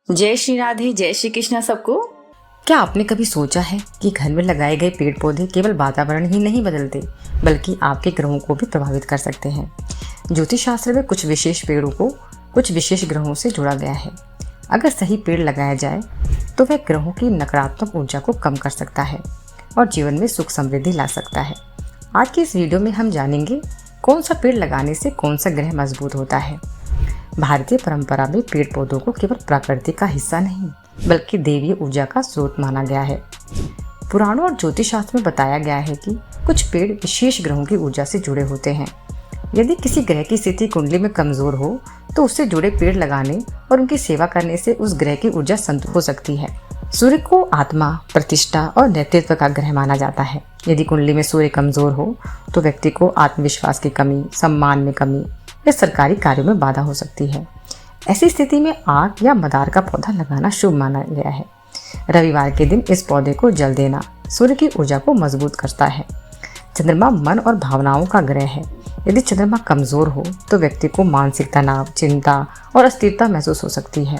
जय श्री राधे, जय श्री कृष्णा सबको। क्या आपने कभी सोचा है कि घर में लगाए गए पेड़ पौधे केवल वातावरण ही नहीं बदलते बल्कि आपके ग्रहों को भी प्रभावित कर सकते हैं। ज्योतिष शास्त्र में कुछ विशेष पेड़ों को कुछ विशेष ग्रहों से जोड़ा गया है। अगर सही पेड़ लगाया जाए तो वह ग्रहों की नकारात्मक ऊर्जा को कम कर सकता है और जीवन में सुख समृद्धि ला सकता है। आज की इस वीडियो में हम जानेंगे कौन सा पेड़ लगाने से कौन सा ग्रह मजबूत होता है। भारतीय परंपरा में पेड़ पौधों को केवल प्रकृति का हिस्सा नहीं बल्कि देवीय ऊर्जा का स्रोत माना गया है। पुराणों और ज्योतिष शास्त्र में बताया गया है कि कुछ पेड़ विशेष ग्रहों की ऊर्जा से जुड़े होते हैं। यदि किसी ग्रह की स्थिति कुंडली में कमजोर हो तो उससे जुड़े पेड़ लगाने और उनकी सेवा करने से उस ग्रह की ऊर्जा संतुलित हो सकती है। सूर्य को आत्मा, प्रतिष्ठा और नेतृत्व का ग्रह माना जाता है। यदि कुंडली में सूर्य कमजोर हो तो व्यक्ति को आत्मविश्वास की कमी, सम्मान में कमी या सरकारी कार्यों में बाधा हो सकती है। ऐसी स्थिति में आग या मदार का पौधा लगाना शुभ माना गया है। रविवार के दिन इस पौधे को जल देना सूर्य की ऊर्जा को मजबूत करता है। चंद्रमा मन और भावनाओं का ग्रह है। यदि चंद्रमा कमजोर हो तो व्यक्ति को मानसिक तनाव, चिंता और अस्थिरता महसूस हो सकती है।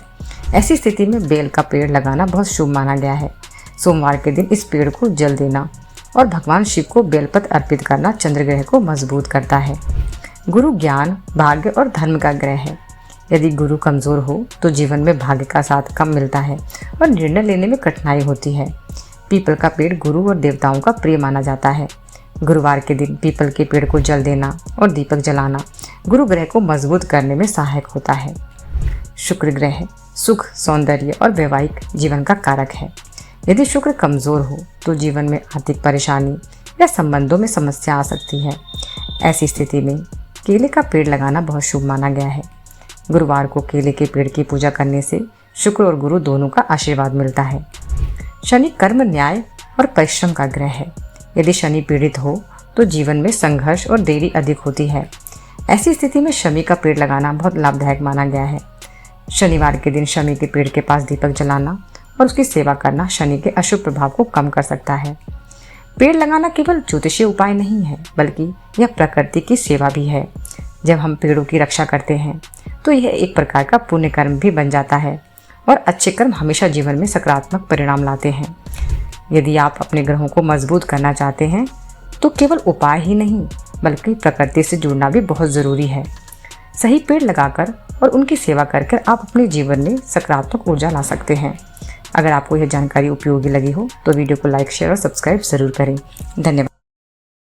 ऐसी स्थिति में बेल का पेड़ लगाना बहुत शुभ माना गया है। सोमवार के दिन इस पेड़ को जल देना और भगवान शिव को बेलपत्र अर्पित करना चंद्र ग्रह को मजबूत करता है। गुरु ज्ञान, भाग्य और धर्म का ग्रह है। यदि गुरु कमजोर हो तो जीवन में भाग्य का साथ कम मिलता है और निर्णय लेने में कठिनाई होती है। पीपल का पेड़ गुरु और देवताओं का प्रिय माना जाता है। गुरुवार के दिन पीपल के पेड़ को जल देना और दीपक जलाना गुरु ग्रह को मजबूत करने में सहायक होता है। शुक्र ग्रह सुख, सौंदर्य और वैवाहिक जीवन का कारक है। यदि शुक्र कमजोर हो तो जीवन में आर्थिक परेशानी या संबंधों में समस्या आ सकती है। ऐसी स्थिति में केले का पेड़ लगाना बहुत शुभ माना गया है। गुरुवार को केले के पेड़ की पूजा करने से शुक्र और गुरु दोनों का आशीर्वाद मिलता है। शनि कर्म, न्याय और परिश्रम का ग्रह है। यदि शनि पीड़ित हो तो जीवन में संघर्ष और देरी अधिक होती है। ऐसी स्थिति में शमी का पेड़ लगाना बहुत लाभदायक माना गया है। शनिवार के दिन शमी के पेड़ के पास दीपक जलाना और उसकी सेवा करना शनि के अशुभ प्रभाव को कम कर सकता है। पेड़ लगाना केवल ज्योतिषीय उपाय नहीं है बल्कि यह प्रकृति की सेवा भी है। जब हम पेड़ों की रक्षा करते हैं तो यह एक प्रकार का पुण्य कर्म भी बन जाता है और अच्छे कर्म हमेशा जीवन में सकारात्मक परिणाम लाते हैं। यदि आप अपने ग्रहों को मजबूत करना चाहते हैं तो केवल उपाय ही नहीं बल्कि प्रकृति से जुड़ना भी बहुत ज़रूरी है। सही पेड़ लगाकर और उनकी सेवा कर आप अपने जीवन में सकारात्मक ऊर्जा ला सकते हैं। अगर आपको यह जानकारी उपयोगी लगी हो तो वीडियो को लाइक, शेयर और सब्सक्राइब ज़रूर करें। धन्यवाद।